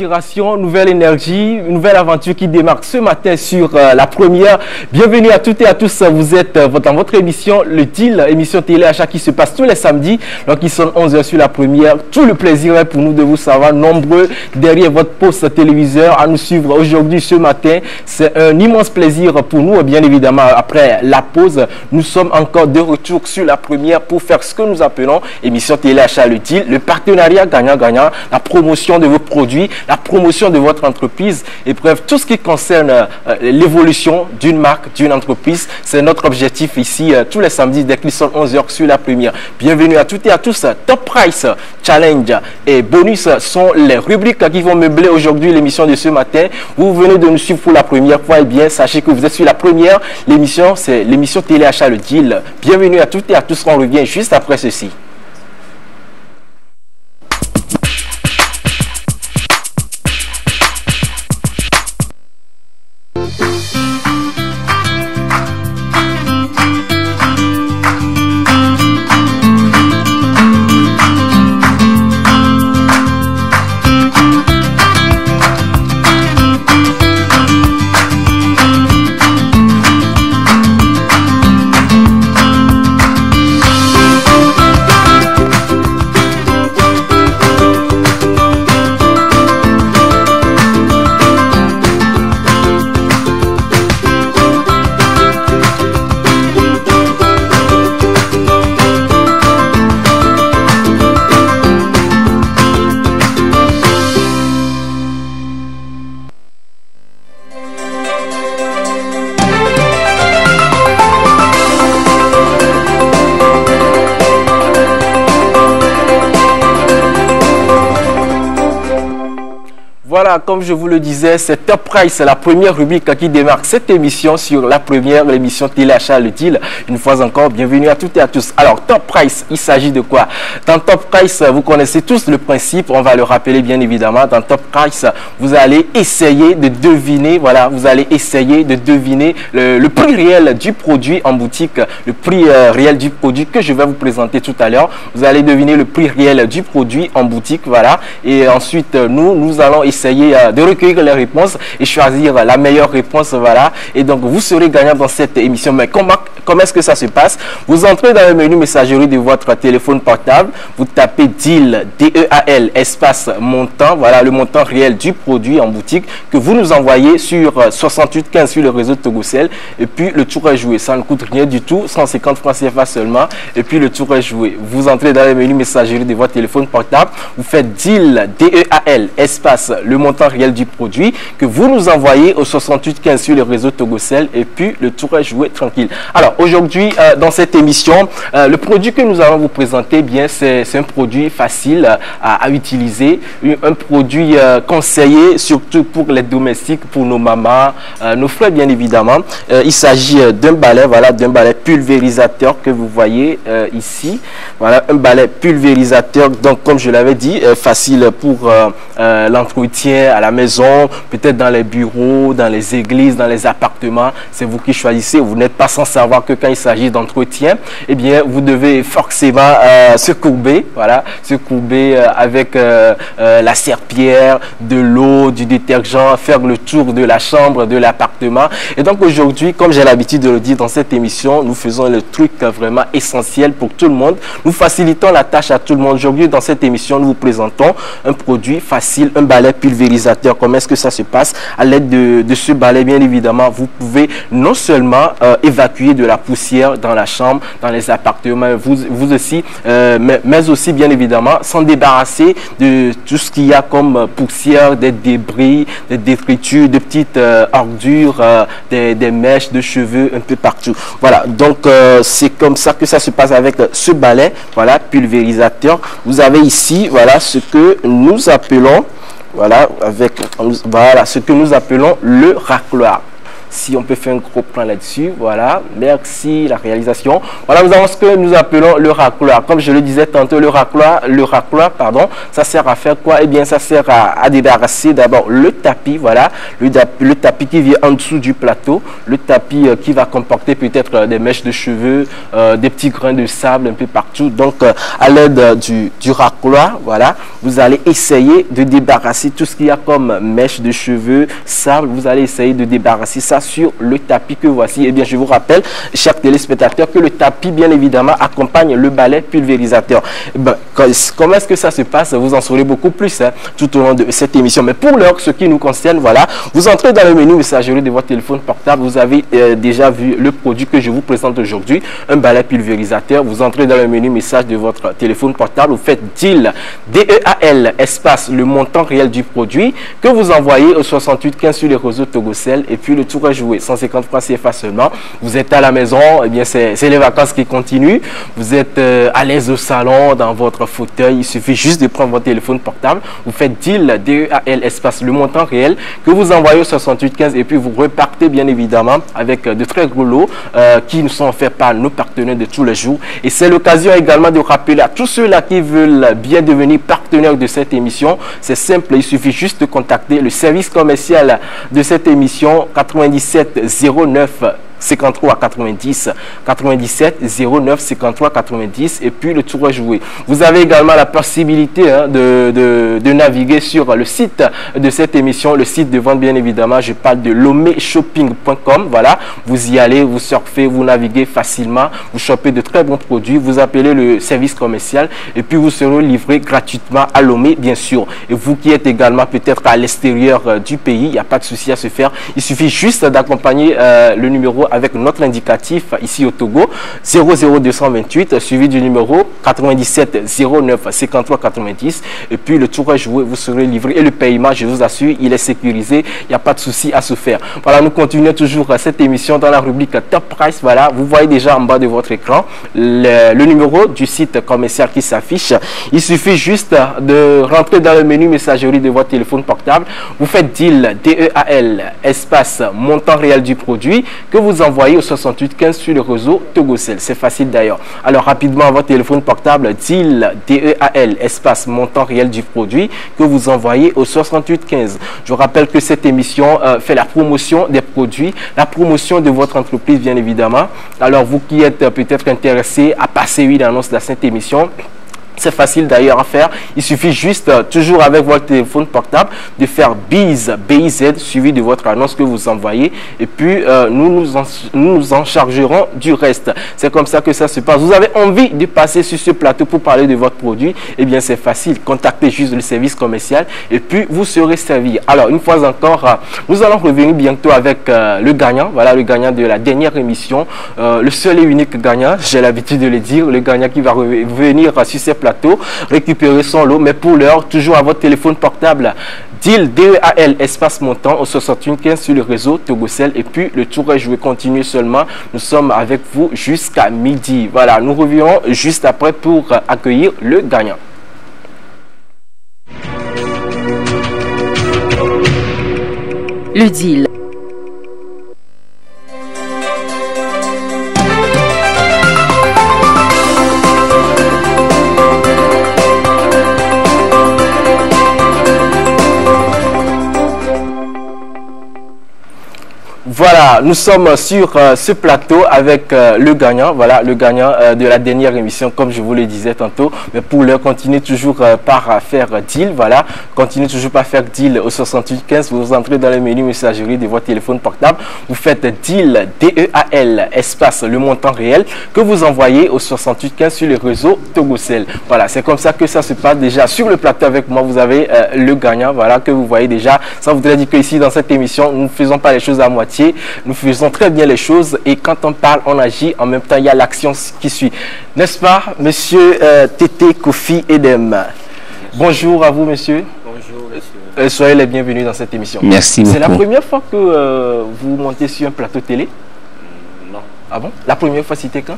inspiration, nouvelle énergie, une nouvelle aventure qui démarre ce matin sur la première. Bienvenue à toutes et à tous, vous êtes dans votre émission Le Deal, émission télé-achat qui se passe tous les samedis. Donc ils sont 11 h sur la première. Tout le plaisir est pour nous de vous savoir nombreux derrière votre poste téléviseur à nous suivre aujourd'hui ce matin. C'est un immense plaisir pour nous. Bien évidemment, après la pause, nous sommes encore de retour sur la première pour faire ce que nous appelons émission télé-achat Le Deal, le partenariat gagnant-gagnant, la promotion de vos produits, la promotion de votre entreprise et bref, tout ce qui concerne l'évolution d'une marque, d'une entreprise. C'est notre objectif ici tous les samedis dès qu'ils sont 11 h sur la première. Bienvenue à toutes et à tous. Top Price, Challenge et Bonus sont les rubriques qui vont meubler aujourd'hui l'émission de ce matin. Vous venez de nous suivre pour la première fois, et bien sachez que vous êtes sur la première. L'émission, c'est l'émission Téléachat Le Deal. Bienvenue à toutes et à tous. On revient juste après ceci. Voilà, comme je vous le disais, c'est Top Price, la première rubrique qui démarque cette émission sur la première, l'émission Téléachat Le Deal. Une fois encore, bienvenue à toutes et à tous. Alors, Top Price, il s'agit de quoi? Dans Top Price, vous connaissez tous le principe, on va le rappeler bien évidemment. Dans Top Price, vous allez essayer de deviner, voilà, vous allez essayer de deviner le prix réel du produit en boutique, le prix réel du produit que je vais vous présenter tout à l'heure. Vous allez deviner le prix réel du produit en boutique, voilà. Et ensuite, nous allons essayer de recueillir les réponses et choisir la meilleure réponse, voilà. Et donc vous serez gagnant dans cette émission. Mais comment est-ce que ça se passe? Vous entrez dans le menu messagerie de votre téléphone portable, vous tapez DEAL, D-E-A-L, espace montant, voilà le montant réel du produit en boutique que vous nous envoyez sur 6815 sur le réseau Togocel, et puis le tour est joué. Ça ne coûte rien du tout, 150 francs CFA seulement, et puis le tour est joué. Vous entrez dans le menu messagerie de votre téléphone portable, vous faites DEAL, D-E-A-L, espace le montant réel du produit que vous nous envoyez au 6815 sur le réseau Togocel, et puis le tour est joué tranquille. Alors aujourd'hui dans cette émission, le produit que nous allons vous présenter, bien c'est un produit facile à utiliser, un produit conseillé surtout pour les domestiques, pour nos mamans, nos frères bien évidemment. Il s'agit d'un balai, voilà, d'un balai pulvérisateur que vous voyez ici. Voilà, un balai pulvérisateur, donc comme je l'avais dit, facile pour l'entretien à la maison, peut-être dans les bureaux, dans les églises, dans les appartements. C'est vous qui choisissez. Vous n'êtes pas sans savoir que quand il s'agit d'entretien, eh bien, vous devez forcément se courber, voilà, se courber avec la serpillière, de l'eau, du détergent, faire le tour de la chambre, de l'appartement. Et donc aujourd'hui, comme j'ai l'habitude de le dire dans cette émission, nous faisons le truc vraiment essentiel pour tout le monde. Nous facilitons la tâche à tout le monde. Aujourd'hui, dans cette émission, nous vous présentons un produit facile, un balai pulvérisateur. Comment est-ce que ça se passe? À l'aide de ce balai, bien évidemment, vous pouvez non seulement évacuer de la poussière dans la chambre, dans les appartements, vous aussi, mais aussi, bien évidemment, s'en débarrasser de tout ce qu'il y a comme poussière, des débris, des détritus, de petites ordures, des mèches de cheveux un peu partout. Voilà, donc c'est comme ça que ça se passe avec ce balai, voilà, pulvérisateur. Vous avez ici, voilà, ce que nous appelons, voilà, ce que nous appelons le racloir. si on peut faire un gros plan là-dessus. Voilà, merci la réalisation. Voilà, nous avons ce que nous appelons le racloir. Comme je le disais tantôt, le racloir, pardon, ça sert à faire quoi? Eh bien, ça sert à débarrasser d'abord le tapis, voilà, le tapis qui vient en dessous du plateau, le tapis qui va comporter peut-être des mèches de cheveux, des petits grains de sable un peu partout. Donc, à l'aide du racloir, voilà, vous allez essayer de débarrasser tout ce qu'il y a comme mèches de cheveux, sable. Vous allez essayer de débarrasser ça sur le tapis que voici. Eh bien, je vous rappelle, chers téléspectateurs, que le tapis, bien évidemment, accompagne le balai pulvérisateur. Ben, comment est-ce que ça se passe? Vous en saurez beaucoup plus tout au long de cette émission. Mais pour l'heure, ce qui nous concerne, voilà, vous entrez dans le menu messagerie de votre téléphone portable. Vous avez déjà vu le produit que je vous présente aujourd'hui, un balai pulvérisateur. Vous entrez dans le menu message de votre téléphone portable. Vous faites DEAL, D-E-A-L, espace, le montant réel du produit que vous envoyez au 6815 sur les réseaux Togocel. Et puis le tour est joué. 150 francs CFA seulement. Vous êtes à la maison, eh bien c'est les vacances qui continuent. Vous êtes à l'aise au salon, dans votre fauteuil. Il suffit juste de prendre votre téléphone portable. Vous faites DEAL, D-E-A-L, espace, le montant réel que vous envoyez au 6815 et puis vous repartez bien évidemment avec de très gros lots qui nous sont offerts par nos partenaires de tous les jours. Et c'est l'occasion également de rappeler à tous ceux-là qui veulent bien devenir partenaires de cette émission. C'est simple, il suffit juste de contacter le service commercial de cette émission 97 09 53 90 97 09 53 90 et puis le tour est joué. Vous avez également la possibilité de naviguer sur le site de cette émission, le site de vente bien évidemment. Je parle de lomeshopping.com. Voilà, vous y allez, vous surfez, vous naviguez facilement, vous chopez de très bons produits, vous appelez le service commercial et puis vous serez livré gratuitement à Lomé bien sûr. Et vous qui êtes également peut-être à l'extérieur du pays, il n'y a pas de souci à se faire. Il suffit juste d'accompagner le numéro avec notre indicatif ici au Togo 00228 suivi du numéro 97 09 53 90 et puis le tour est joué, vous serez livré et le paiement, je vous assure, il est sécurisé, il n'y a pas de souci à se faire. Voilà, nous continuons toujours cette émission dans la rubrique Top Price. Voilà, vous voyez déjà en bas de votre écran le numéro du site commercial qui s'affiche. Il suffit juste de rentrer dans le menu messagerie de votre téléphone portable. Vous faites DEAL, D-E-A-L, espace, montant réel du produit que vous envoyez au 6815 sur le réseau Togocel. C'est facile d'ailleurs. Alors rapidement, votre téléphone portable, DEAL, D-E-A-L, espace, montant réel du produit que vous envoyez au 6815. Je rappelle que cette émission fait la promotion des produits, la promotion de votre entreprise bien évidemment. Alors vous qui êtes peut-être intéressé à passer une annonce de cette émission, c'est facile d'ailleurs à faire. Il suffit juste, toujours avec votre téléphone portable, de faire BIZ, BIZ, suivi de votre annonce que vous envoyez. Et puis, nous nous en chargerons du reste. C'est comme ça que ça se passe. Vous avez envie de passer sur ce plateau pour parler de votre produit? Eh bien, c'est facile. Contactez juste le service commercial et puis vous serez servi. Alors, une fois encore, nous allons revenir bientôt avec le gagnant. Voilà, le gagnant de la dernière émission. Le seul et unique gagnant, j'ai l'habitude de le dire, le gagnant qui va revenir sur ces plateau, récupérer son lot, mais pour l'heure, toujours à votre téléphone portable, DEAL, D-E-A-L, espace montant au 6115 sur le réseau Togocel et puis le tour est joué, continue seulement. Nous sommes avec vous jusqu'à midi. Voilà, nous reviendrons juste après pour accueillir le gagnant. Le DEAL. Voilà, nous sommes sur ce plateau avec le gagnant, voilà, le gagnant de la dernière émission, comme je vous le disais tantôt. Mais pour l'heure, continuez toujours par faire DEAL, voilà, continuez toujours par faire DEAL au 6815. Vous entrez dans le menu messagerie de votre téléphone portable, vous faites DEAL, D-E-A-L, espace, le montant réel que vous envoyez au 6815 sur le réseau Togocel. Voilà, c'est comme ça que ça se passe déjà sur le plateau avec moi. Vous avez le gagnant, voilà, que vous voyez déjà. Ça voudrait dire qu'ici, dans cette émission, nous ne faisons pas les choses à moitié. Nous faisons très bien les choses et quand on parle, on agit. En même temps, il y a l'action qui suit. N'est-ce pas, monsieur Tété Kofi Edem? Bonjour à vous, monsieur. Bonjour, monsieur. Soyez les bienvenus dans cette émission. Merci beaucoup. C'est la première fois que vous montez sur un plateau télé? Non. Ah bon? La première fois, c'était quand?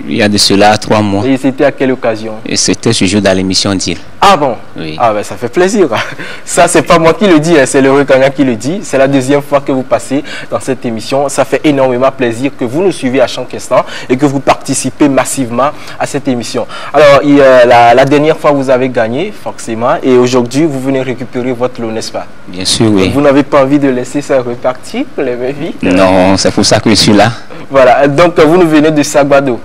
Il y a de cela 3 mois. Et c'était à quelle occasion? Et c'était ce jour dans l'émission Deal. Ah bon? Oui. Ah ben ça fait plaisir. Ça c'est pas moi qui le dis, hein, c'est le Recagna qui le dit. C'est la deuxième fois que vous passez dans cette émission. Ça fait énormément plaisir que vous nous suivez à chaque instant et que vous participez massivement à cette émission. Alors la dernière fois vous avez gagné forcément et aujourd'hui vous venez récupérer votre lot, n'est-ce pas? Bien sûr, oui. Vous n'avez pas envie de laisser ça repartir, les vies? Non, c'est pour ça que je suis là. Voilà, donc vous nous venez de Sagbado.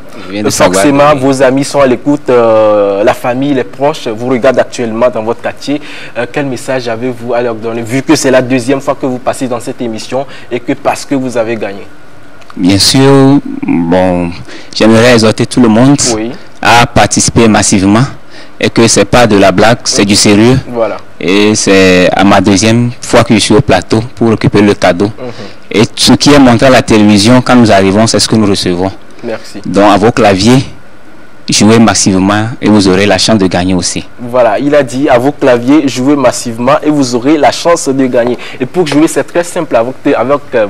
Forcément, oui. vos amis sont à l'écoute, la famille, les proches vous regardent actuellement dans votre quartier. Quel message avez-vous à leur donner, vu que c'est la deuxième fois que vous passez dans cette émission et que parce que vous avez gagné? Bien sûr, bon, j'aimerais exhorter tout le monde à participer massivement et que c'est pas de la blague, c'est du sérieux. Voilà. Et c'est à ma deuxième fois que je suis au plateau pour récupérer le cadeau. Et ce qui est montré à la télévision quand nous arrivons, c'est ce que nous recevons. Merci. Donc à vos claviers, jouez massivement et vous aurez la chance de gagner aussi. Voilà, il a dit à vos claviers, jouez massivement et vous aurez la chance de gagner. Et pour jouer, c'est très simple. Avec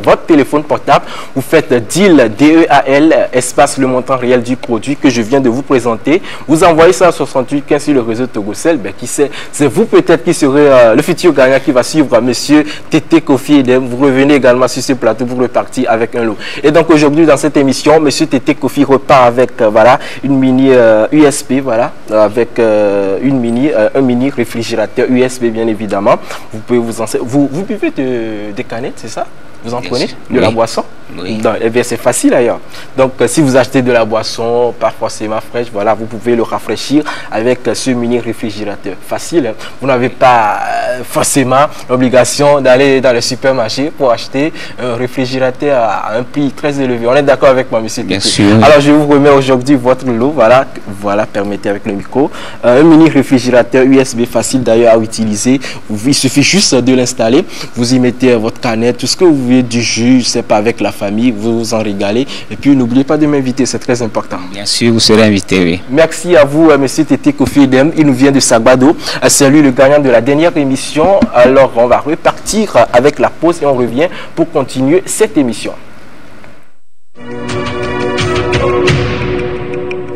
votre téléphone portable, vous faites DEAL, D-E-A-L, espace le montant réel du produit que je viens de vous présenter. Vous envoyez ça à 6815 sur le réseau Togocel. Ben, qui sait, c'est vous peut-être qui serez le futur gagnant qui va suivre Monsieur Tété Kofi Edem. Vous revenez également sur ce plateau pour repartir avec un lot. Et donc aujourd'hui, dans cette émission, Monsieur Tété Kofi repart avec voilà, une mini USB, voilà, avec un mini réfrigérateur USB bien évidemment. Vous pouvez vous buvez des canettes, c'est ça? Vous en prenez de la boisson? Oui. Eh bien, c'est facile d'ailleurs. Donc, si vous achetez de la boisson, pas forcément fraîche, voilà, vous pouvez le rafraîchir avec ce mini réfrigérateur. Facile. Hein? Vous n'avez pas forcément l'obligation d'aller dans le supermarché pour acheter un réfrigérateur à un prix très élevé. On est d'accord avec moi, monsieur? Bien sûr. Alors, je vous remets aujourd'hui votre lot. Voilà, permettez avec le micro. Un mini réfrigérateur USB facile d'ailleurs à utiliser. Il suffit juste de l'installer. Vous y mettez votre canette, tout ce que vous voulez, du jus, je sais pas, avec la famille, vous vous en régalez. Et puis, n'oubliez pas de m'inviter, c'est très important. Bien sûr, vous serez invité, oui. Merci à vous, monsieur Tété Kofi Edem. Il nous vient de Sagbado. C'est lui le gagnant de la dernière émission. Alors, on va repartir avec la pause et on revient pour continuer cette émission.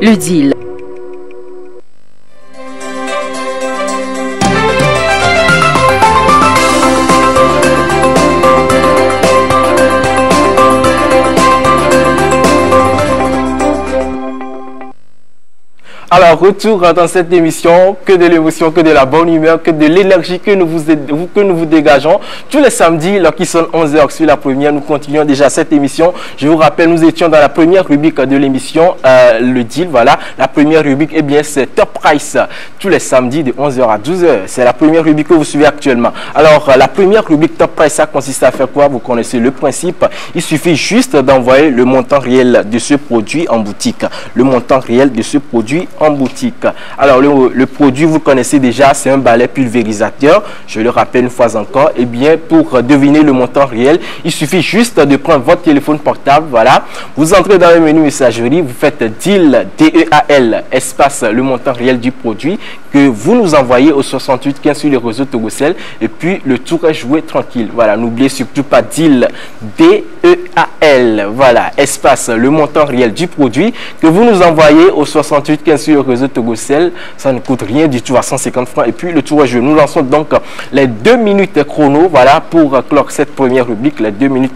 Le deal. Alors, retour dans cette émission, que de l'émotion, que de la bonne humeur, que de l'énergie que nous vous dégageons. Tous les samedis, lorsqu'il sonne 11h sur la première, nous continuons déjà cette émission. Je vous rappelle, nous étions dans la première rubrique de l'émission, le deal, voilà. La première rubrique, eh bien, c'est Top Price, tous les samedis de 11h à 12h. C'est la première rubrique que vous suivez actuellement. Alors, la première rubrique Top Price, ça consiste à faire quoi? Vous connaissez le principe. Il suffit juste d'envoyer le montant réel de ce produit en boutique. Le montant réel de ce produit en boutique. Alors le produit, vous connaissez déjà, c'est un balai pulvérisateur. Je le rappelle une fois encore. Et bien, pour deviner le montant réel, il suffit juste de prendre votre téléphone portable. Voilà, vous entrez dans le menu messagerie, vous faites DEAL, D-E-A-L, espace le montant réel du produit que vous nous envoyez au 6815 sur les réseaux Togocel. Et puis le tour est joué tranquille. Voilà, n'oubliez surtout pas DEAL, D-E-A-L, voilà, espace le montant réel du produit que vous nous envoyez au 6815 sur le réseau Togocel. Ça ne coûte rien du tout, à 150 francs. Et puis le tour est joué. Nous lançons donc les 2 minutes chrono, voilà, pour clore cette première rubrique. Les 2 minutes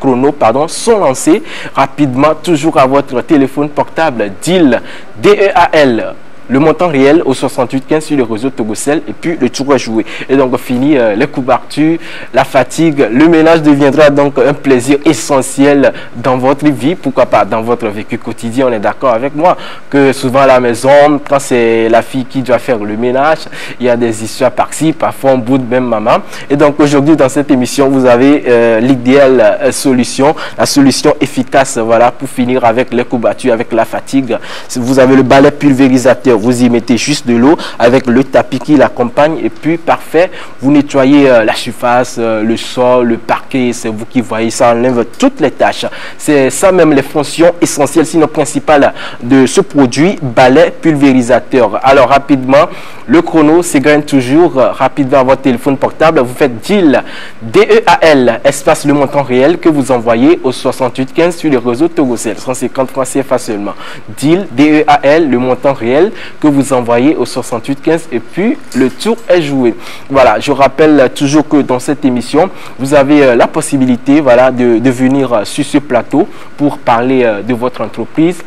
chrono, pardon, sont lancées rapidement, toujours à votre téléphone portable. DEAL, D-E-A-L. Le montant réel au 6815 sur le réseau Togocel et puis le tour est joué. Et donc fini les couvertures, la fatigue, le ménage deviendra donc un plaisir essentiel dans votre vie, pourquoi pas dans votre vécu quotidien. On est d'accord avec moi que souvent à la maison, quand c'est la fille qui doit faire le ménage, il y a des histoires par-ci, parfois on boude même maman. Et donc aujourd'hui dans cette émission, vous avez l'idéale solution, la solution efficace, voilà, pour finir avec les couvertures, avec la fatigue. Vous avez le balai pulvérisateur. vous y mettez juste de l'eau avec le tapis qui l'accompagne et puis parfait, vous nettoyez la surface, le sol, le parquet, c'est vous qui voyez, ça enlève toutes les tâches. C'est ça même les fonctions essentielles, sinon principales de ce produit, balai pulvérisateur. Alors rapidement, le chrono s'égrène toujours rapidement à votre téléphone portable. Vous faites DEAL, DEAL, espace le montant réel que vous envoyez au 6815 sur les réseaux Togocel, 150 francs CFA seulement. DEAL, DEAL, le montant réel que vous envoyez au 6815 et puis le tour est joué. Voilà, je rappelle toujours que dans cette émission, vous avez la possibilité, voilà, de venir sur ce plateau pour parler de votre entreprise,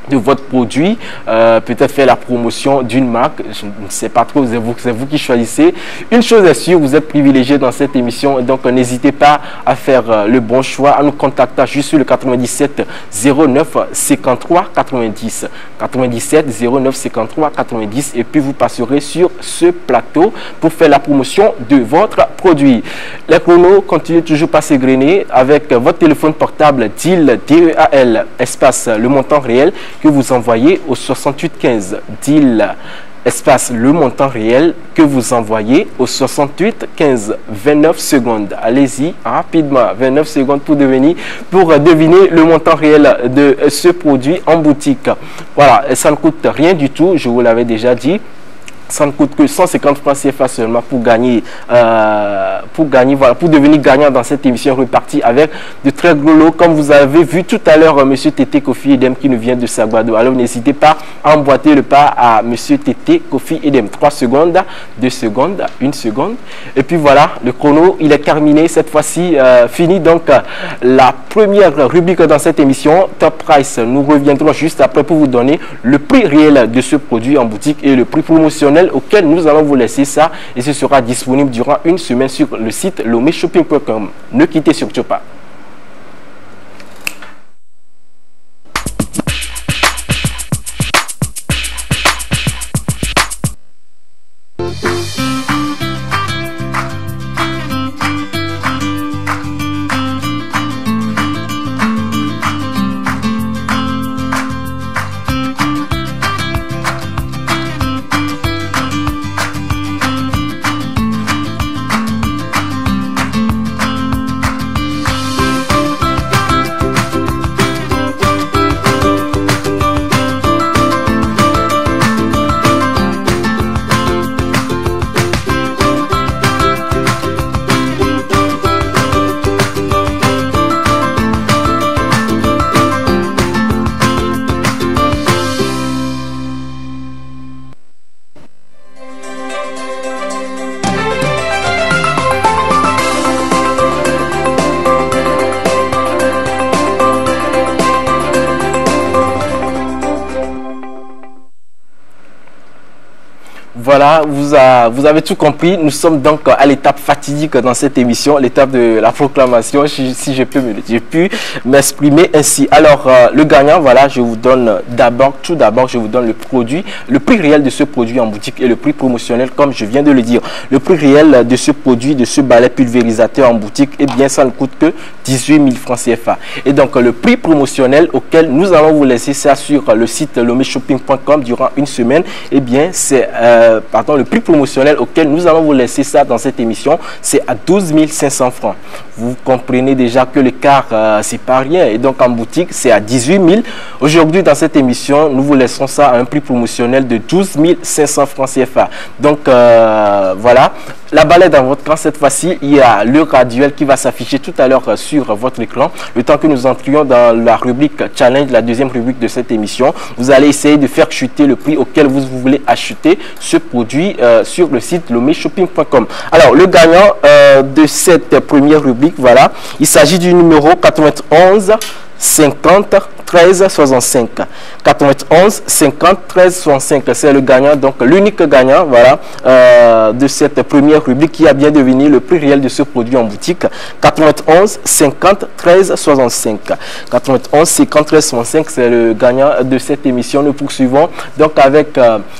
de votre produit, peut-être faire la promotion d'une marque, je ne sais pas trop, c'est vous qui choisissez. Une chose est sûre, vous êtes privilégié dans cette émission, donc n'hésitez pas à faire le bon choix, à nous contacter juste sur le 97 09 53 90, 97 09 53 90, et puis vous passerez sur ce plateau pour faire la promotion de votre produit. Les chronos continuent toujours pas s'égrener avec votre téléphone portable DEAL, DEAL, espace le montant réel que vous envoyez au 6815. DEAL, espace le montant réel que vous envoyez au 6815. 29 secondes. Allez-y rapidement. 29 secondes pour deviner le montant réel de ce produit en boutique. Voilà, ça ne coûte rien du tout, je vous l'avais déjà dit. Ça ne coûte que 150 francs CFA seulement pour gagner, voilà, pour devenir gagnant dans cette émission repartie avec de très gros lots. Comme vous avez vu tout à l'heure, Monsieur Tété Kofi Edem qui nous vient de Saguado. Alors n'hésitez pas à emboîter le pas à Monsieur Tété Kofi Edem. 3 secondes, 2 secondes, 1 seconde. Et puis voilà, le chrono, il est terminé cette fois-ci. Fini donc la première rubrique dans cette émission, Top Price. Nous reviendrons juste après pour vous donner le prix réel de ce produit en boutique et le prix promotionnel auquel nous allons vous laisser ça, et ce sera disponible durant une semaine sur le site lomeshopping.com. Ne quittez surtout pas. Voilà, vous avez tout compris. Nous sommes donc à l'étape fatidique dans cette émission, l'étape de la proclamation, si je peux m'exprimer ainsi. Alors, le gagnant, voilà, je vous donne tout d'abord, je vous donne le produit, le prix réel de ce produit en boutique et le prix promotionnel, comme je viens de le dire. Le prix réel de ce produit, de ce balai pulvérisateur en boutique, eh bien, ça ne coûte que 18 000 francs CFA. Et donc, le prix promotionnel auquel nous allons vous laisser ça sur le site lomeshopping.com durant une semaine, eh bien, c'est le prix promotionnel auquel nous allons vous laisser ça dans cette émission, c'est à 12 500 francs. Vous comprenez déjà que l'écart, c'est pas rien. Et donc en boutique, c'est à 18 000. Aujourd'hui, dans cette émission, nous vous laissons ça à un prix promotionnel de 12 500 francs CFA. Donc voilà, la balle est dans votre camp cette fois-ci. Il y a le graduel qui va s'afficher tout à l'heure sur votre écran. Le temps que nous entrions dans la rubrique Challenge, la deuxième rubrique de cette émission, vous allez essayer de faire chuter le prix auquel vous voulez acheter ce produit sur le site lomeshopping.com. Alors, le gagnant de cette première rubrique, voilà, il s'agit du numéro 91 50 13 65. 91 50 13 65, c'est le gagnant, donc l'unique gagnant, voilà, de cette première rubrique qui a bien deviné le prix réel de ce produit en boutique. 91 50 13 65. 91 50 13 65, c'est le gagnant de cette émission. Nous poursuivons donc avec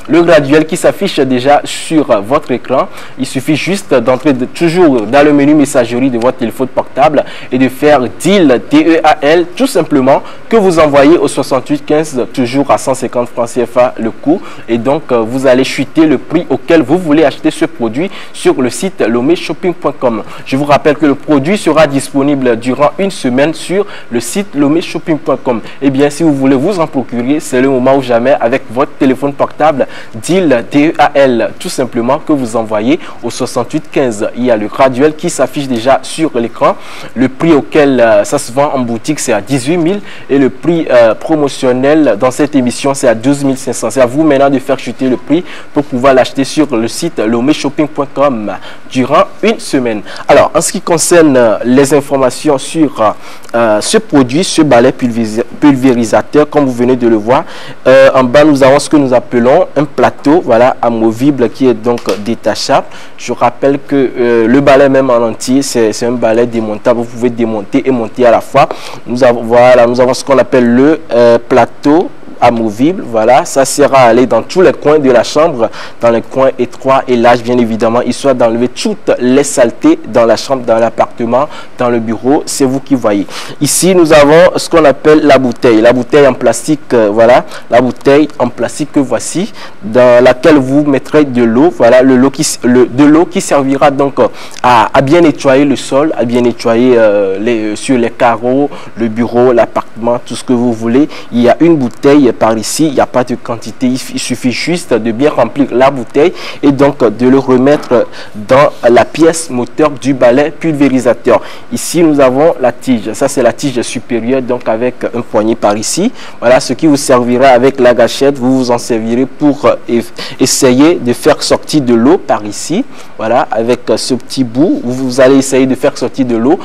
le graduel qui s'affiche déjà sur votre écran. Il suffit juste d'entrer toujours dans le menu messagerie de votre téléphone portable et de faire DEAL, DEAL, tout simplement, que vous envoyez au 68 15, toujours à 150 francs CFA le coût. Et donc, vous allez chuter le prix auquel vous voulez acheter ce produit sur le site lomeshopping.com. Je vous rappelle que le produit sera disponible durant une semaine sur le site lomeshopping.com. Et bien, si vous voulez vous en procurer, c'est le moment ou jamais avec votre téléphone portable DEAL, DEAL, tout simplement, que vous envoyez au 68 15. Il y a le graduel qui s'affiche déjà sur l'écran. Le prix auquel ça se vend en boutique, c'est à 18 000 et le prix promotionnel dans cette émission, c'est à 12 500. C'est à vous maintenant de faire chuter le prix pour pouvoir l'acheter sur le site lomeshopping.com durant une semaine. Alors, en ce qui concerne les informations sur ce produit, ce balai pulvérisateur, comme vous venez de le voir, en bas, nous avons ce que nous appelons un plateau, voilà, amovible qui est donc détachable. Je rappelle que le balai même en entier, c'est un balai démontable. Vous pouvez démonter et monter à la fois. Nous avons ce qu'on appelle le plateau amovible. Voilà, ça sert à aller dans tous les coins de la chambre, dans les coins étroits et larges, bien évidemment, histoire d'enlever toutes les saletés dans la chambre, dans l'appartement, dans le bureau. C'est vous qui voyez. Ici, nous avons ce qu'on appelle la bouteille en plastique. Voilà, la bouteille en plastique que voici, dans laquelle vous mettrez de l'eau. Voilà, de l'eau qui servira donc à bien nettoyer le sol, à bien nettoyer sur les carreaux, le bureau, l'appartement, tout ce que vous voulez. Il y a une bouteille par ici, il n'y a pas de quantité, il suffit juste de bien remplir la bouteille et donc de le remettre dans la pièce moteur du balai pulvérisateur. Ici, nous avons la tige. Ça, c'est la tige supérieure, donc avec un poignet par ici. Voilà ce qui vous servira avec la gâchette. Vous vous en servirez pour essayer de faire sortir de l'eau par ici. Voilà, avec ce petit bout, vous allez essayer de faire sortir de l'eau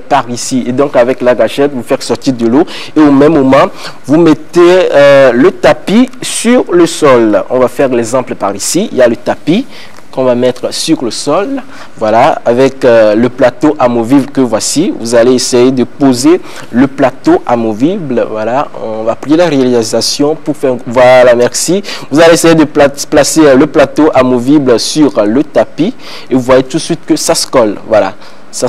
par ici. Et donc, avec la gâchette, vous faire sortir de l'eau. Et au même moment, vous mettez le tapis sur le sol. On va faire l'exemple par ici. Il y a le tapis qu'on va mettre sur le sol. Voilà, avec le plateau amovible que voici. Vous allez essayer de poser le plateau amovible. Voilà, on va plier la réalisation pour faire... Voilà, merci. Vous allez essayer de placer le plateau amovible sur le tapis et vous voyez tout de suite que ça se colle. Voilà. Ça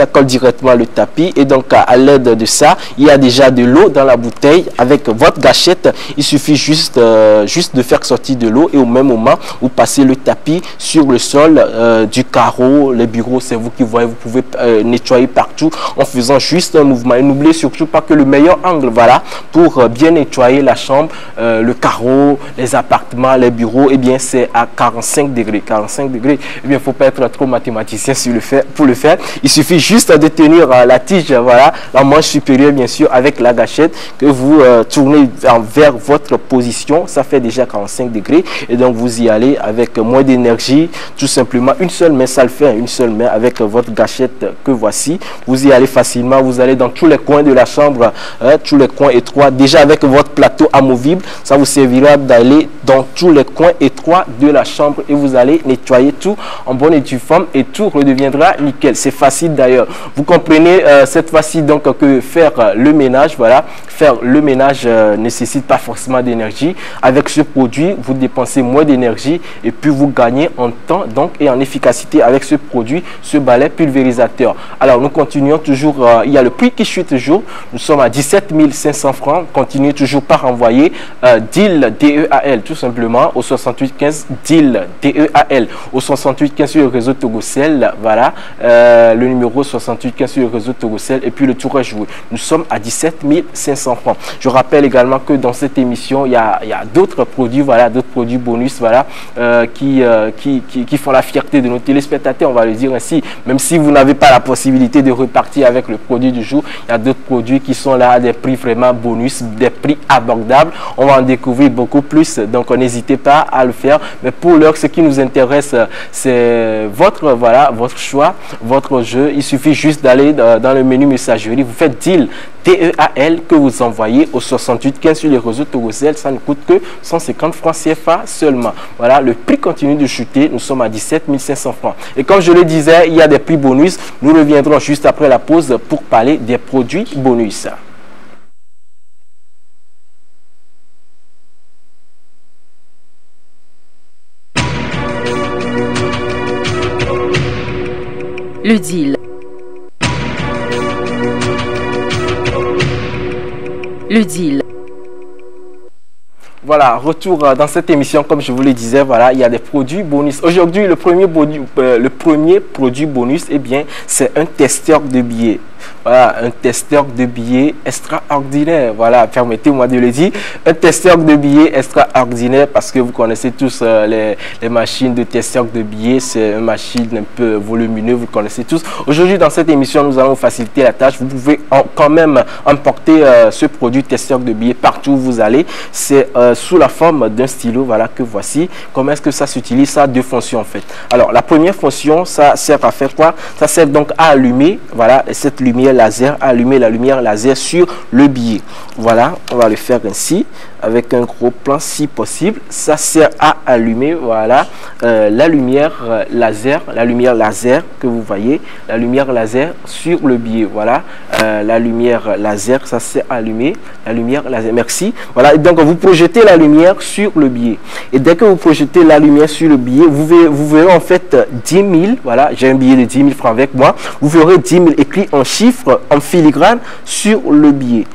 colle directement le tapis et donc à l'aide de ça, il y a déjà de l'eau dans la bouteille. Avec votre gâchette, il suffit juste de faire sortir de l'eau et au même moment, vous passez le tapis sur le sol du carreau, les bureaux, c'est vous qui voyez, vous pouvez nettoyer partout en faisant juste un mouvement. Et n'oubliez surtout pas que le meilleur angle, voilà, pour bien nettoyer la chambre, le carreau, les appartements, les bureaux, et bien c'est à 45 degrés. 45 degrés, et bien il ne faut pas être trop mathématicien pour le faire. Il suffit juste de tenir la tige, voilà, la manche supérieure bien sûr avec la gâchette que vous tournez vers votre position. Ça fait déjà 45 degrés et donc vous y allez avec moins d'énergie, tout simplement une seule main, ça le fait, une seule main avec votre gâchette que voici. Vous y allez facilement, vous allez dans tous les coins de la chambre, tous les coins étroits. Déjà avec votre plateau amovible, ça vous servira d'aller dans tous les coins étroits de la chambre et vous allez nettoyer tout en bonne et due forme et tout redeviendra nickel. C'est facile d'ailleurs. Vous comprenez cette fois-ci donc que faire le ménage, voilà, faire le ménage nécessite pas forcément d'énergie. Avec ce produit, vous dépensez moins d'énergie et puis vous gagnez en temps donc et en efficacité avec ce produit, ce balai pulvérisateur. Alors nous continuons toujours, il y a le prix qui chute toujours. Nous sommes à 17 500 francs. Continuez toujours par envoyer DEAL, DEAL tout simplement au 68 15 DEAL, DEAL au 68 15 sur le réseau Togocel, voilà. Le numéro 68 15 sur le réseau Togocel et puis le tour est joué. Nous sommes à 17 500 francs. Je rappelle également que dans cette émission, il y a d'autres produits, voilà, d'autres produits bonus, voilà, qui font la fierté de nos téléspectateurs, on va le dire ainsi. Même si vous n'avez pas la possibilité de repartir avec le produit du jour, il y a d'autres produits qui sont là à des prix vraiment bonus, des prix abordables. On va en découvrir beaucoup plus, donc n'hésitez pas à le faire. Mais pour l'heure, ce qui nous intéresse, c'est votre choix, votre jeu. Il suffit juste d'aller dans le menu messagerie, vous faites DEAL, DEAL, que vous envoyez au 68 15 sur les réseaux Togocel. Ça ne coûte que 150 francs CFA seulement. Voilà, le prix continue de chuter. Nous sommes à 17 500 francs. Et comme je le disais, il y a des prix bonus. Nous reviendrons juste après la pause pour parler des produits bonus. Le DEAL. Le deal. Voilà, retour dans cette émission, comme je vous le disais, voilà, il y a des produits bonus. Aujourd'hui, le premier produit bonus, eh bien, c'est un testeur de billets. Voilà, un testeur de billets extraordinaire. Voilà, permettez-moi de le dire. Un testeur de billets extraordinaire parce que vous connaissez tous les machines de testeur de billets. C'est une machine un peu volumineuse, vous connaissez tous. Aujourd'hui, dans cette émission, nous allons vous faciliter la tâche. Vous pouvez quand même emporter ce produit testeur de billets partout où vous allez. C'est sous la forme d'un stylo, voilà, que voici. Comment est-ce que ça s'utilise? Ça a deux fonctions en fait. Alors, la première fonction, ça sert à faire quoi? Ça sert donc à allumer, voilà, cette lumière laser, allumer la lumière laser sur le billet. Voilà, on va le faire ainsi avec un gros plan si possible. Ça sert à allumer, voilà, la lumière laser que vous voyez, la lumière laser sur le billet. Voilà, la lumière laser, ça sert à allumer la lumière laser. Merci. Voilà, et donc vous projetez la lumière sur le billet. Et dès que vous projetez la lumière sur le billet, vous verrez en fait 10 000. Voilà, j'ai un billet de 10 000 francs avec moi. Vous verrez 10 000 écrits en chiffres, en filigrane sur le billet.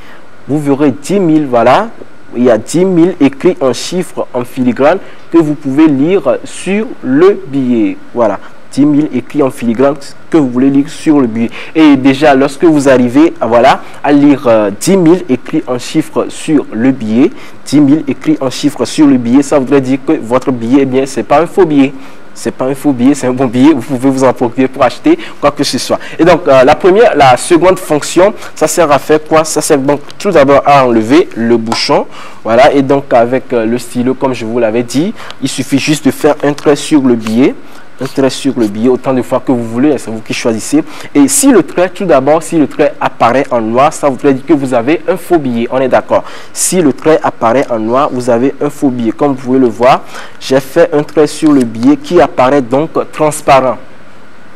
Vous verrez 10 000, voilà. Il y a 10 000 écrits en chiffres, en filigrane que vous pouvez lire sur le billet. Voilà, 10 000 écrits en filigrane que vous voulez lire sur le billet. Et déjà, lorsque vous arrivez à lire 10 000 écrits en chiffres sur le billet, 10 000 écrits en chiffres sur le billet, ça voudrait dire que votre billet, eh bien, c'est pas un faux billet. C'est pas un faux billet, c'est un bon billet. Vous pouvez vous en procurer pour acheter quoi que ce soit. Et donc, la seconde fonction, ça sert à faire quoi? Ça sert donc tout d'abord à enlever le bouchon. Voilà, et donc avec le stylo, comme je vous l'avais dit, il suffit juste de faire un trait sur le billet. Un trait sur le billet autant de fois que vous voulez, c'est vous qui choisissez. Et si le trait, tout d'abord, si le trait apparaît en noir, ça voudrait dire que vous avez un faux billet, on est d'accord. Si le trait apparaît en noir, vous avez un faux billet. Comme vous pouvez le voir, j'ai fait un trait sur le billet qui apparaît donc transparent.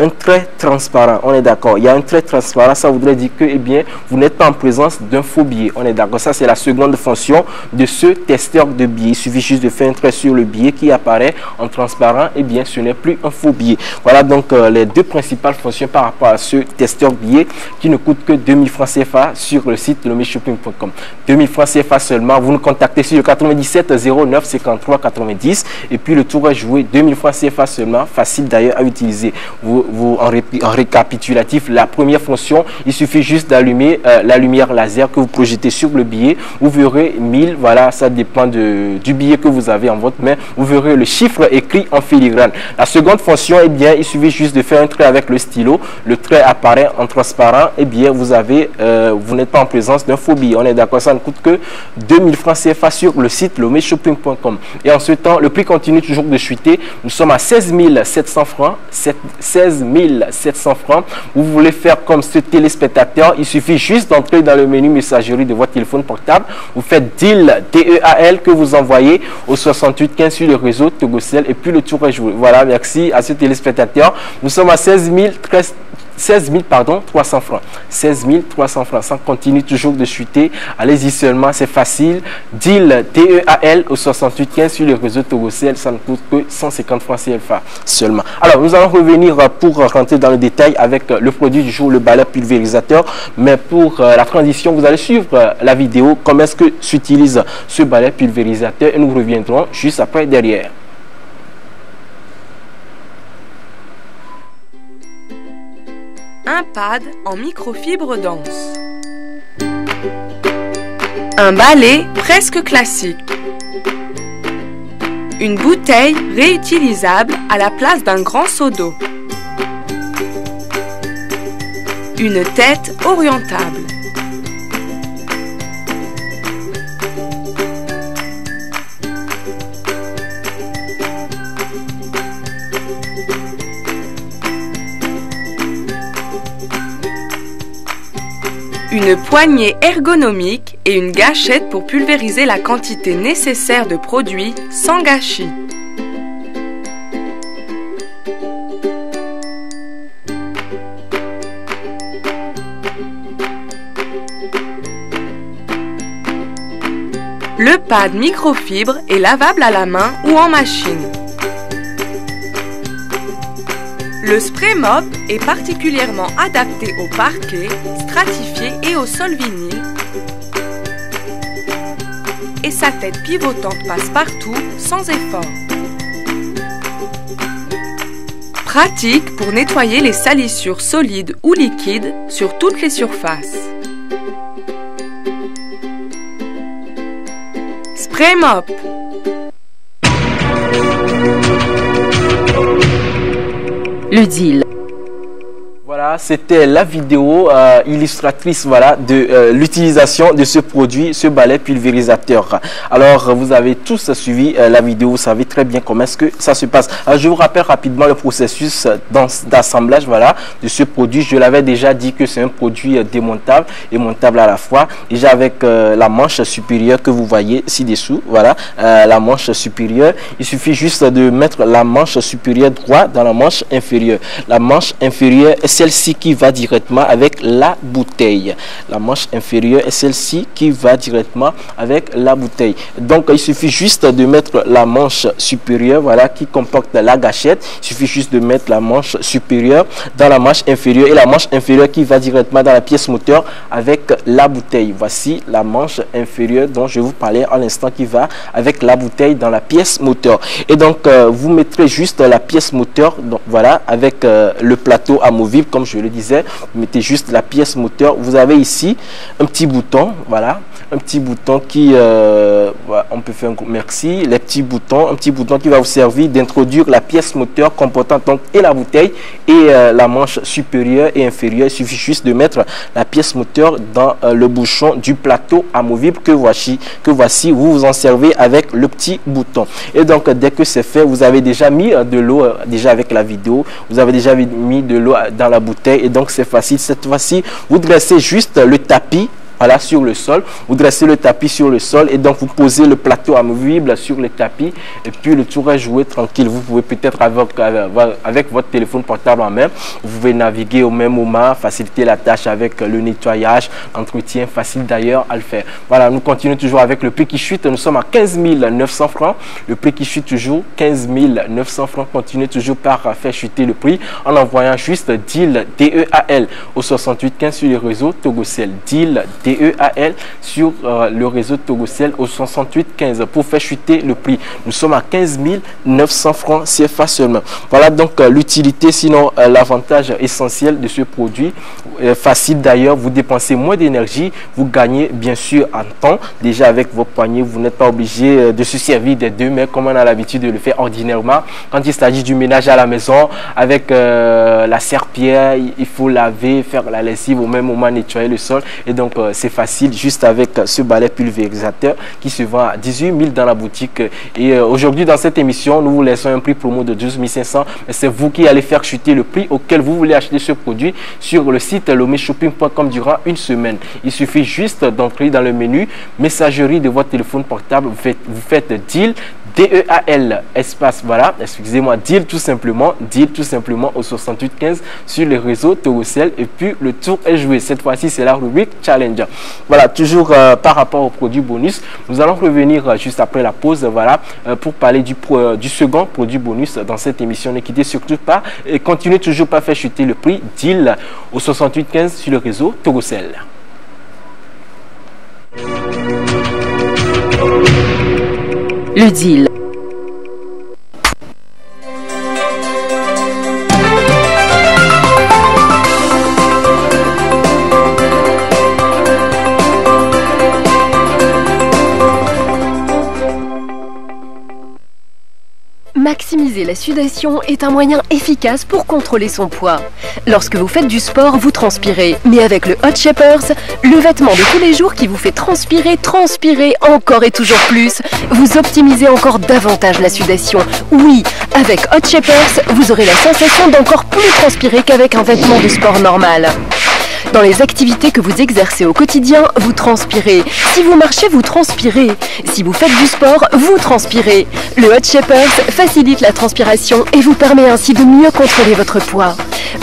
Un trait transparent, on est d'accord. Il y a un trait transparent, ça voudrait dire que, eh bien, vous n'êtes pas en présence d'un faux billet. On est d'accord. Ça, c'est la seconde fonction de ce testeur de billets. Il suffit juste de faire un trait sur le billet qui apparaît en transparent. Eh bien, ce n'est plus un faux billet. Voilà donc les deux principales fonctions par rapport à ce testeur billet qui ne coûte que 2000 francs CFA sur le site lomeshopping.com. 2000 francs CFA seulement. Vous nous contactez sur le 97 09 53 90 et puis le tour est joué. 2000 francs CFA seulement. Facile d'ailleurs à utiliser. En récapitulatif, la première fonction, il suffit juste d'allumer la lumière laser que vous projetez sur le billet. Vous verrez 1000, voilà, ça dépend du billet que vous avez en votre main. Vous verrez le chiffre écrit en filigrane. La seconde fonction, eh bien, il suffit juste de faire un trait avec le stylo. Le trait apparaît en transparent. Eh bien, vous n'êtes pas en présence d'un faux billet. On est d'accord, ça ne coûte que 2000 francs CFA sur le site lomeshopping.com. Et en ce temps, le prix continue toujours de chuter. Nous sommes à 16 700 francs. 16 700 francs. Vous voulez faire comme ce téléspectateur, il suffit juste d'entrer dans le menu messagerie de votre téléphone portable. Vous faites deal, DEAL, que vous envoyez au 68 15 sur le réseau Togocel et puis le tour est joué. Voilà, merci à ce téléspectateur. Nous sommes à 16 300 francs. 16 300 francs. Ça continue toujours de chuter. Allez-y seulement, c'est facile. Deal, DEAL au 68 15 sur le réseau Togocel. Ça ne coûte que 150 francs CFA seulement. Alors, nous allons revenir pour rentrer dans le détail avec le produit du jour, le balai pulvérisateur. Mais pour la transition, vous allez suivre la vidéo. Comment est-ce que s'utilise ce balai pulvérisateur et nous reviendrons juste après derrière. Un pad en microfibre dense. Un balai presque classique. Une bouteille réutilisable à la place d'un grand seau d'eau. Une tête orientable. Une poignée ergonomique et une gâchette pour pulvériser la quantité nécessaire de produit sans gâchis. Le pad microfibre est lavable à la main ou en machine. Le spray mop est particulièrement adapté au parquet, stratifié et au sol vinyle et sa tête pivotante passe partout sans effort. Pratique pour nettoyer les salissures solides ou liquides sur toutes les surfaces. Spray Mop. Le deal. Voilà, c'était la vidéo illustratrice voilà, de l'utilisation de ce produit, ce balai pulvérisateur. Alors, vous avez tous suivi la vidéo, vous savez très bien comment est-ce que ça se passe. Alors, je vous rappelle rapidement le processus d'assemblage voilà, de ce produit. Je l'avais déjà dit que c'est un produit démontable et montable à la fois. Déjà avec la manche supérieure que vous voyez ci-dessous, voilà, la manche supérieure. Il suffit juste de mettre la manche supérieure droite dans la manche inférieure. La manche inférieure est celle-ci qui va directement avec la bouteille. La manche inférieure est celle-ci qui va directement avec la bouteille. Donc, il suffit juste de mettre la manche supérieure, voilà, qui comporte la gâchette. Il suffit juste de mettre la manche supérieure dans la manche inférieure et la manche inférieure qui va directement dans la pièce moteur avec la bouteille. Voici la manche inférieure dont je vous parlais à l'instant qui va avec la bouteille dans la pièce moteur. Et donc, vous mettrez juste la pièce moteur, donc, voilà, avec le plateau amovible. Comme je le disais, vous mettez juste la pièce moteur. Vous avez ici un petit bouton, voilà, un petit bouton qui, voilà, on peut faire un merci, les petits boutons, un petit bouton qui va vous servir d'introduire la pièce moteur comportant donc et la bouteille et la manche supérieure et inférieure. Il suffit juste de mettre la pièce moteur dans le bouchon du plateau amovible que voici, vous vous en servez avec le petit bouton. Et donc, dès que c'est fait, vous avez déjà mis de l'eau, déjà avec la vidéo, vous avez déjà mis de l'eau dans la bouteille et donc c'est facile. Cette fois-ci, vous dressez juste le tapis. Voilà, sur le sol, vous dressez le tapis sur le sol et donc vous posez le plateau amovible sur le tapis et puis le tour est joué tranquille. Vous pouvez peut-être avec votre téléphone portable en main, vous pouvez naviguer au même moment, faciliter la tâche avec le nettoyage, entretien facile d'ailleurs à le faire. Voilà, nous continuons toujours avec le prix qui chute. Nous sommes à 15 900 francs. Le prix qui chute toujours, 15 900 francs. Continuez toujours par faire chuter le prix en envoyant juste DEAL, DEAL au 68 15 sur les réseaux Togocel. DEAL, DEAL sur le réseau Togocel au 68 15 pour faire chuter le prix. Nous sommes à 15 900 francs CFA seulement. Voilà donc l'utilité, sinon l'avantage essentiel de ce produit. Facile d'ailleurs, vous dépensez moins d'énergie, vous gagnez bien sûr en temps. Déjà avec vos poignets, vous n'êtes pas obligé de se servir des deux mains comme on a l'habitude de le faire ordinairement. Quand il s'agit du ménage à la maison, avec la serpillière, il faut laver, faire la lessive, au même moment nettoyer le sol. Et donc c'est facile juste avec ce balai pulvérisateur qui se vend à 18 000 dans la boutique. Et aujourd'hui dans cette émission, nous vous laissons un prix promo de 12 500. Mais c'est vous qui allez faire chuter le prix auquel vous voulez acheter ce produit sur le site lomeshopping.com durant une semaine. Il suffit juste d'entrer dans le menu messagerie de votre téléphone portable. Vous faites DEAL, DEAL, espace, voilà, excusez-moi, DEAL tout simplement au 68 15 sur les réseaux Togocel et puis le tour est joué. Cette fois-ci, c'est la rubrique Challenge. Voilà, toujours par rapport au produit bonus, nous allons revenir juste après la pause, voilà, pour parler du second produit bonus dans cette émission. Ne quittez surtout pas et continuez toujours pas à faire chuter le prix. DEAL au 68 15 sur le réseau Togocel. Le deal. Maximiser la sudation est un moyen efficace pour contrôler son poids. Lorsque vous faites du sport, vous transpirez. Mais avec le Hot Shapers, le vêtement de tous les jours qui vous fait transpirer encore et toujours plus, vous optimisez encore davantage la sudation. Oui, avec Hot Shapers, vous aurez la sensation d'encore plus transpirer qu'avec un vêtement de sport normal. Dans les activités que vous exercez au quotidien, vous transpirez. Si vous marchez, vous transpirez. Si vous faites du sport, vous transpirez. Le Hot Shapers facilite la transpiration et vous permet ainsi de mieux contrôler votre poids.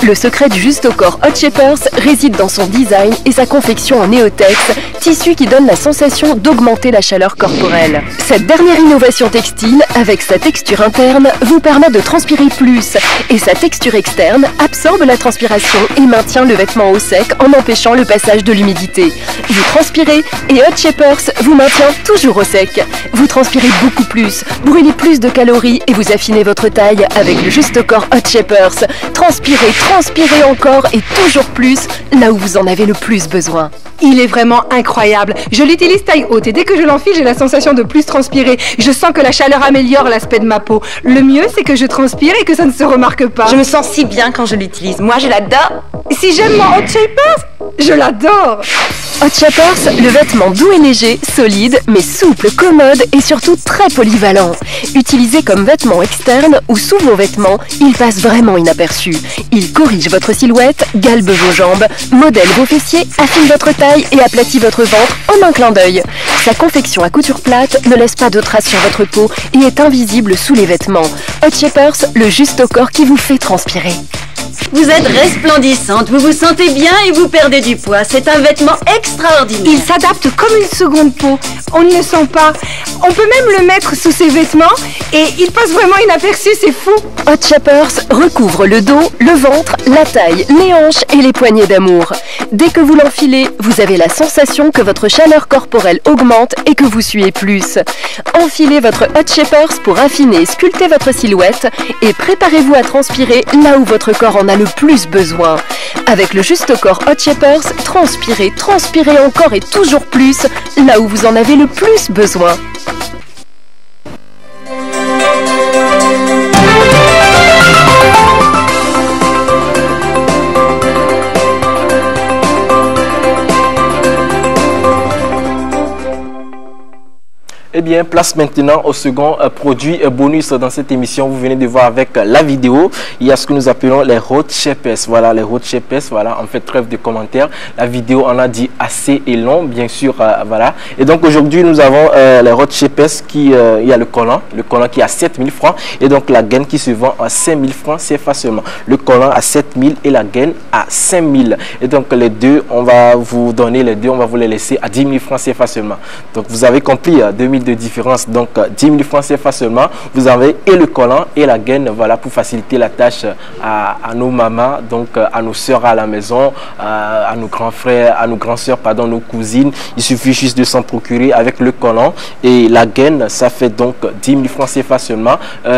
Le secret du Juste-au-Corps Hot Shapers réside dans son design et sa confection en néotex, tissu qui donne la sensation d'augmenter la chaleur corporelle. Cette dernière innovation textile, avec sa texture interne, vous permet de transpirer plus et sa texture externe absorbe la transpiration et maintient le vêtement au sec en empêchant le passage de l'humidité. Vous transpirez et Hot Shapers vous maintient toujours au sec. Vous transpirez beaucoup plus, brûlez plus de calories et vous affinez votre taille avec le Juste-au-Corps Hot Shapers. Transpirez, transpirez encore et toujours plus là où vous en avez le plus besoin. Il est vraiment incroyable. Je l'utilise taille haute et dès que je l'enfile, j'ai la sensation de plus transpirer. Je sens que la chaleur améliore l'aspect de ma peau. Le mieux, c'est que je transpire et que ça ne se remarque pas. Je me sens si bien quand je l'utilise. Moi, je l'adore. Si j'aime mon Hot Shapers, je l'adore. Hot Shapers, le vêtement doux et léger, solide, mais souple, commode et surtout très polyvalent. Utilisé comme vêtement externe ou sous vos vêtements, il passe vraiment inaperçu. Il corrige votre silhouette, galbe vos jambes, modèle vos fessiers, affine votre taille et aplatit votre ventre en un clin d'œil. Sa confection à couture plate ne laisse pas de traces sur votre peau et est invisible sous les vêtements. Hot Shapers, le Juste-au-Corps qui vous fait transpirer. Vous êtes resplendissante, vous vous sentez bien et vous perdez du poids. C'est un vêtement extraordinaire. Il s'adapte comme une seconde peau. On ne le sent pas. On peut même le mettre sous ses vêtements et il passe vraiment inaperçu, c'est fou. Hot Shapers recouvre le dos, le ventre, la taille, les hanches et les poignées d'amour. Dès que vous l'enfilez, vous avez la sensation que votre chaleur corporelle augmente et que vous suez plus. Enfilez votre Hot Shapers pour affiner et sculpter votre silhouette et préparez-vous à transpirer là où votre corps en a le plus besoin. Avec le Juste-au-Corps Hot Shapers, transpirez, transpirez encore et toujours plus là où vous en avez le plus besoin. Eh bien, place maintenant au second produit bonus dans cette émission. Vous venez de voir avec la vidéo. Il y a ce que nous appelons les Hot Shapers. Voilà, les Hot Shapers. Voilà, en fait, trêve de commentaires. La vidéo en a dit assez et long, bien sûr. Voilà. Et donc, aujourd'hui, nous avons les Hot Shapers qui, il y a le collant qui est à 7000 francs. Et donc, la gaine qui se vend à 5000 francs CFA seulement. Le collant à 7000 et la gaine à 5000. Et donc, les deux, on va vous donner les deux. On va vous les laisser à 10 000 francs CFA seulement. Donc, vous avez compris, 2000 de différence, donc 10 000 francs CFA seulement. Vous avez et le collant et la gaine, voilà, pour faciliter la tâche à nos mamans, donc à nos soeurs à la maison, à nos grands frères, à nos grands soeurs, pardon, nos cousines. Il suffit juste de s'en procurer avec le collant et la gaine, ça fait donc 10 000 francs CFA seulement.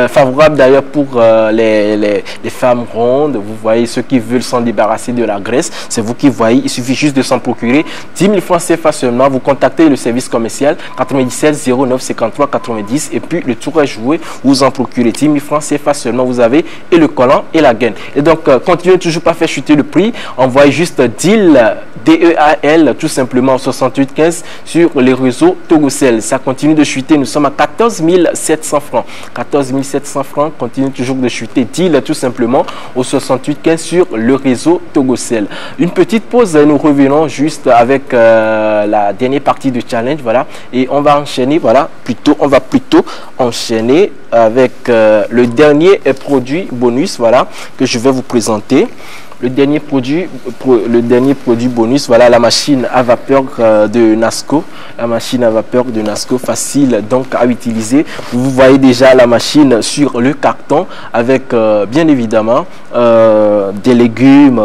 Favorable d'ailleurs pour les femmes rondes, vous voyez, ceux qui veulent s'en débarrasser de la graisse, c'est vous qui voyez, il suffit juste de s'en procurer 10 000 francs CFA seulement. Vous contactez le service commercial 97 09 53 90 et puis le tour est joué, vous en procurez 10 000 francs CFA seulement. Vous avez et le collant et la gaine. Et donc continuez toujours pas faire chuter le prix, envoyez juste DEAL DEAL tout simplement au 68 15 sur les réseaux Togocel. Ça continue de chuter, nous sommes à 14 700 francs. 14 700 francs, continue toujours de chuter. DEAL tout simplement au 68 15 sur le réseau Togocel. Une petite pause, nous revenons juste avec la dernière partie du challenge, voilà, et on va enchaîner, voilà, on va plutôt enchaîner avec le dernier produit bonus, voilà, que je vais vous présenter. Le dernier produit bonus, voilà, la machine à vapeur de Nasco. La machine à vapeur de Nasco, facile donc à utiliser. Vous voyez déjà la machine sur le carton avec bien évidemment des légumes,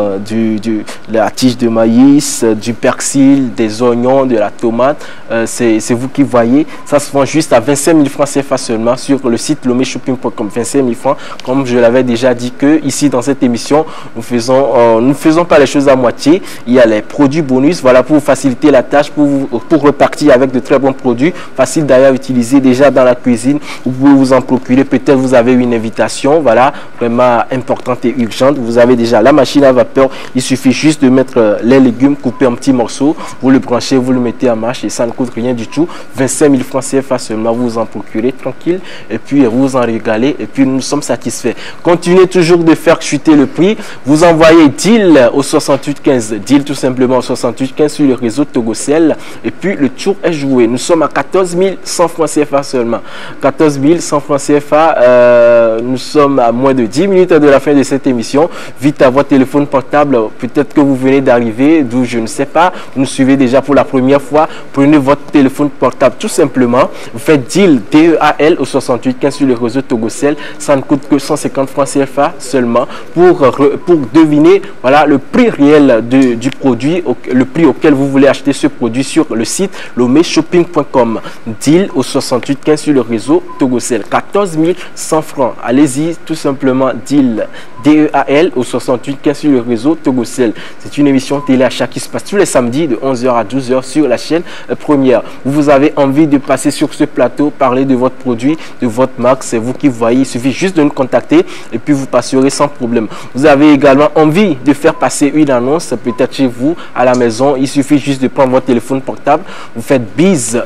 la tige de maïs, du persil, des oignons, de la tomate. C'est vous qui voyez. Ça se vend juste à 25 000 francs CFA seulement sur le site lomeshopping.com. 25 000 francs. Comme je l'avais déjà dit que ici dans cette émission, nous ne faisons pas les choses à moitié. Il y a les produits bonus, voilà, pour vous faciliter la tâche, pour repartir avec de très bons produits. Facile d'ailleurs à utiliser déjà dans la cuisine. Vous pouvez vous en procurer. Peut-être vous avez une invitation, voilà, vraiment importante et urgente. Vous avez déjà la machine à vapeur. Il suffit juste de mettre les légumes coupés en petits morceaux. Vous le branchez, vous le mettez en marche et ça ne coûte rien du tout. 25 000 francs CFA seulement. Vous vous en procurez tranquille et puis vous vous en régalez et puis nous sommes satisfaits. Continuez toujours de faire chuter le prix. Vous envoyez envoyez deal au 6815, deal tout simplement au 6815 sur le réseau Togocel et puis le tour est joué. Nous sommes à 14 100 francs CFA seulement. 14 100 francs CFA, nous sommes à moins de 10 minutes de la fin de cette émission. Vite à votre téléphone portable, peut-être que vous venez d'arriver, d'où je ne sais pas, vous nous suivez déjà pour la première fois, prenez votre téléphone portable tout simplement, vous faites deal DEAL au 6815 sur le réseau Togocel, ça ne coûte que 150 francs CFA seulement pour deviner voilà, le prix réel du produit, le prix auquel vous voulez acheter ce produit sur le site lomeshopping.com. Deal au 6815 sur le réseau Togocel, 14 100 francs. Allez-y, tout simplement, deal DEAL au 6815 sur le réseau Togocel. C'est une émission téléachat qui se passe tous les samedis de 11h à 12h sur la chaîne première. Vous avez envie de passer sur ce plateau, parler de votre produit, de votre marque, c'est vous qui voyez. Il suffit juste de nous contacter et puis vous passerez sans problème. Vous avez également envie de faire passer une annonce, peut-être chez vous, à la maison. Il suffit juste de prendre votre téléphone portable. Vous faites BIZ,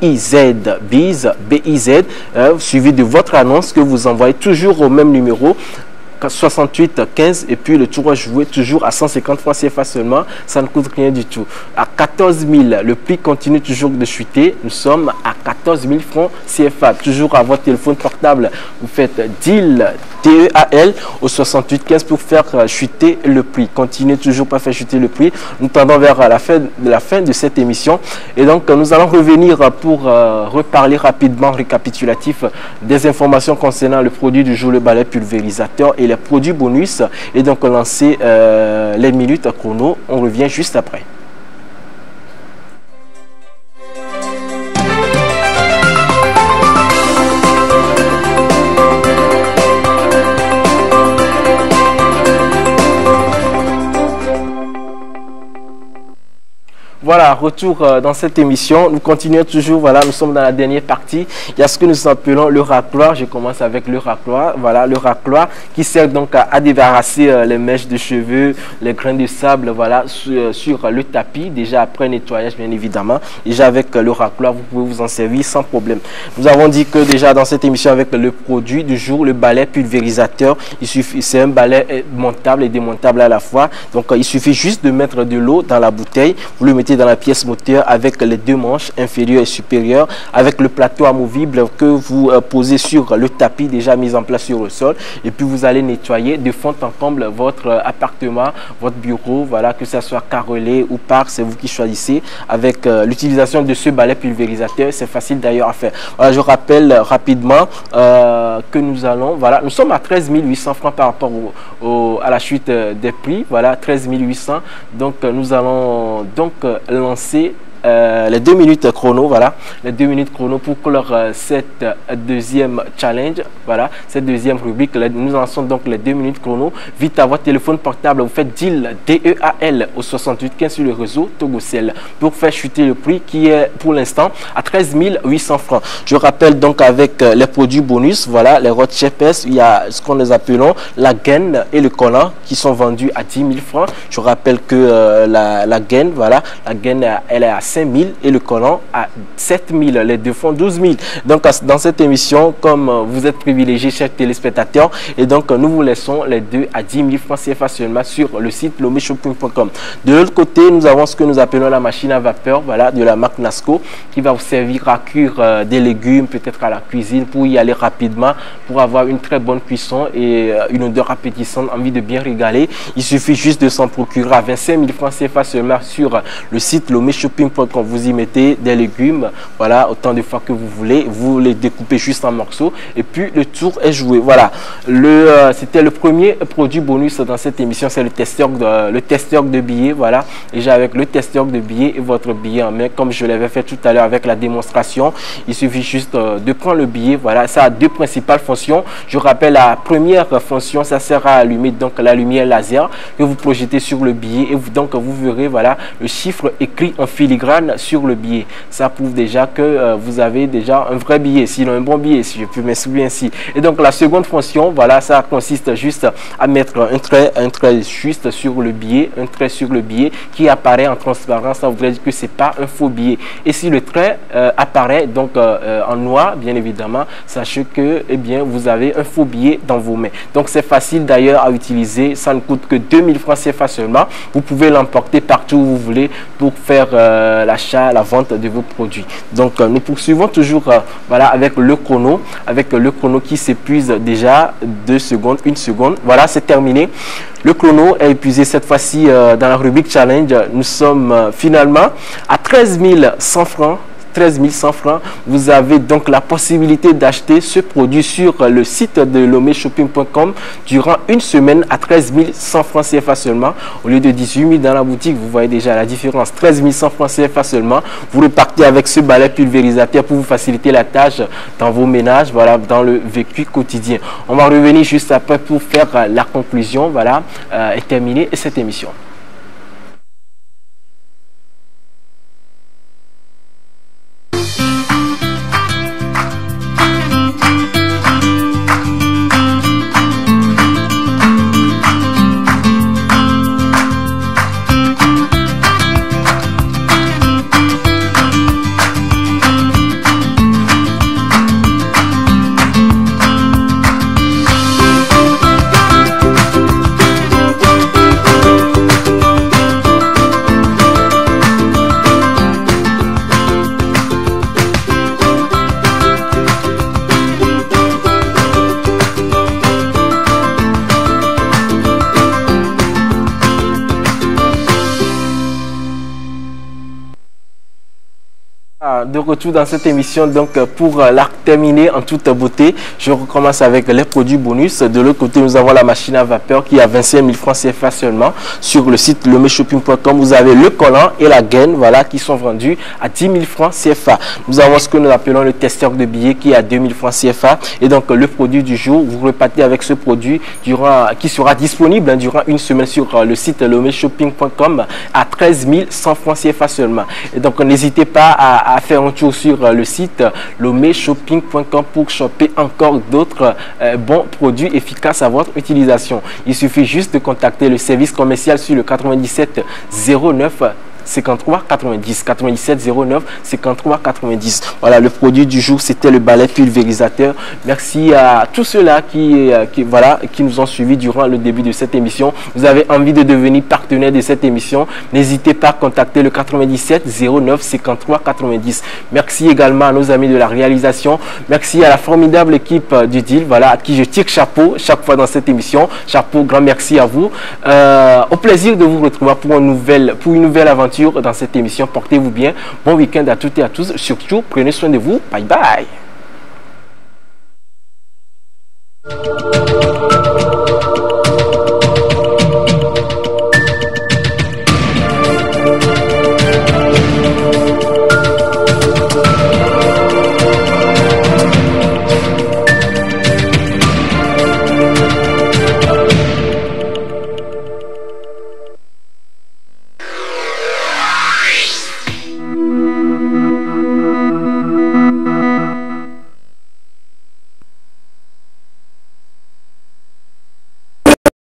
BIZ, suivi de votre annonce que vous envoyez toujours au même numéro. 68 15 et puis le tour est joué toujours à 150 francs CFA seulement, ça ne coûte rien du tout. À 14 000, le prix continue toujours de chuter, nous sommes à 14 000 francs CFA, toujours à votre téléphone portable. Vous faites deal DEAL au 68 15 pour faire chuter le prix. Continuez toujours pas faire chuter le prix. Nous tendons vers la fin de cette émission et donc nous allons revenir pour reparler rapidement, récapitulatif des informations concernant le produit du jour, le balai pulvérisateur et les produits bonus, et donc lancer les minutes chrono. On revient juste après. Voilà, retour dans cette émission. Nous continuons toujours, voilà, nous sommes dans la dernière partie. Il y a ce que nous appelons le racloir. Je commence avec le racloir. Voilà, le racloir qui sert donc à débarrasser les mèches de cheveux, les grains de sable, voilà, sur le tapis. Déjà après nettoyage, bien évidemment. Déjà avec le racloir, vous pouvez vous en servir sans problème. Nous avons dit que déjà dans cette émission avec le produit du jour, le balai pulvérisateur, il suffit, c'est un balai montable et démontable à la fois. Donc il suffit juste de mettre de l'eau dans la bouteille. Vous le mettez dans la pièce moteur avec les deux manches inférieures et supérieures, avec le plateau amovible que vous posez sur le tapis déjà mis en place sur le sol, et puis vous allez nettoyer de fond en comble votre appartement, votre bureau, voilà, que ça soit carrelé ou pas, c'est vous qui choisissez. Avec l'utilisation de ce balai pulvérisateur, c'est facile d'ailleurs à faire. Voilà, je rappelle rapidement que nous allons, voilà, nous sommes à 13 800 francs par rapport à la chute des prix, voilà, 13 800. Donc nous allons donc lancer les 2 minutes chrono, voilà, les 2 minutes chrono pour clore cette deuxième challenge, voilà, cette deuxième rubrique. Nous lançons donc les 2 minutes chrono. Vite à votre téléphone portable, vous faites deal DEAL au 68 15 sur le réseau Togocel pour faire chuter le prix qui est pour l'instant à 13 800 francs. Je rappelle donc avec les produits bonus, voilà, les Hot Shapers, il y a ce qu'on les appelons la gaine et le collant qui sont vendus à 10 000 francs. Je rappelle que la gaine, voilà, la gaine elle est à 5 000 et le collant à 7 000, les deux font 12 000. Donc dans cette émission, comme vous êtes privilégiés, chers téléspectateurs, et donc nous vous laissons les deux à 10 000 francs CFA seulement sur le site lomeshopping.com. De l'autre côté, nous avons ce que nous appelons la machine à vapeur, voilà, de la marque Nasco, qui va vous servir à cuire des légumes, peut-être à la cuisine, pour y aller rapidement, pour avoir une très bonne cuisson et une odeur appétissante, envie de bien régaler. Il suffit juste de s'en procurer à 25 000 francs CFA seulement sur le site lomeshopping.com. Vous y mettez des légumes, voilà, autant de fois que vous voulez, vous les découpez juste en morceaux et puis le tour est joué. Voilà, c'était le premier produit bonus dans cette émission, c'est le testeur de billets, voilà. Déjà avec le testeur de billets et votre billet en main, comme je l'avais fait tout à l'heure avec la démonstration, il suffit juste de prendre le billet, voilà. Ça a deux principales fonctions. Je rappelle, la première fonction, ça sert à allumer donc la lumière laser que vous projetez sur le billet et vous verrez, voilà, le chiffre écrit en filigrane filigrane sur le billet. Ça prouve déjà que vous avez déjà un vrai billet, sinon un bon billet, si je puis m'exprimer ainsi. Et donc la seconde fonction, voilà, ça consiste juste à mettre un trait juste sur le billet, un trait sur le billet qui apparaît en transparent. Ça voudrait dire que c'est pas un faux billet. Et si le trait apparaît donc en noir, bien évidemment, sachez que vous avez un faux billet dans vos mains. Donc c'est facile d'ailleurs à utiliser. Ça ne coûte que 2000 francs CFA seulement. Vous pouvez l'emporter partout où vous voulez pour faire l'achat, la vente de vos produits. Donc nous poursuivons toujours voilà, avec le chrono qui s'épuise déjà 2 secondes, 1 seconde. Voilà, c'est terminé. Le chrono est épuisé cette fois-ci dans la rubrique challenge. Nous sommes finalement à 13 100 francs. 13 100 francs. Vous avez donc la possibilité d'acheter ce produit sur le site de lomeshopping.com durant 1 semaine à 13 100 francs CFA seulement. Au lieu de 18 000 dans la boutique, vous voyez déjà la différence. 13 100 francs CFA seulement. Vous repartez avec ce balai pulvérisateur pour vous faciliter la tâche dans vos ménages, voilà, dans le vécu quotidien. On va revenir juste après pour faire la conclusion, voilà, et terminer cette émission. De retour dans cette émission, donc pour la terminer en toute beauté, je recommence avec les produits bonus. De l'autre côté, nous avons la machine à vapeur qui a 25 000 francs CFA seulement. Sur le site lomeshopping.com, vous avez le collant et la gaine, voilà, qui sont vendus à 10 000 francs CFA. Nous avons ce que nous appelons le testeur de billets qui est à 2 000 francs CFA. Et donc le produit du jour, vous repartez avec ce produit qui sera disponible durant 1 semaine sur le site lomeshopping.com à 13 100 francs CFA seulement. Et donc n'hésitez pas à faire un tour sur le site lomeshopping.com pour choper encore d'autres bons produits efficaces à votre utilisation. Il suffit juste de contacter le service commercial sur le 97 09 53 90 97 09 53 90. Voilà, le produit du jour, c'était le balai pulvérisateur. Merci à tous ceux-là qui nous ont suivis durant le début de cette émission. Vous avez envie de devenir partenaire de cette émission, n'hésitez pas à contacter le 97 09 53 90. Merci également à nos amis de la réalisation. Merci à la formidable équipe du deal, voilà, à qui je tire chapeau chaque fois dans cette émission. Chapeau, grand merci à vous. Au plaisir de vous retrouver pour une nouvelle aventure dans cette émission. Portez-vous bien. Bon week-end à toutes et à tous. Surtout, prenez soin de vous. Bye bye.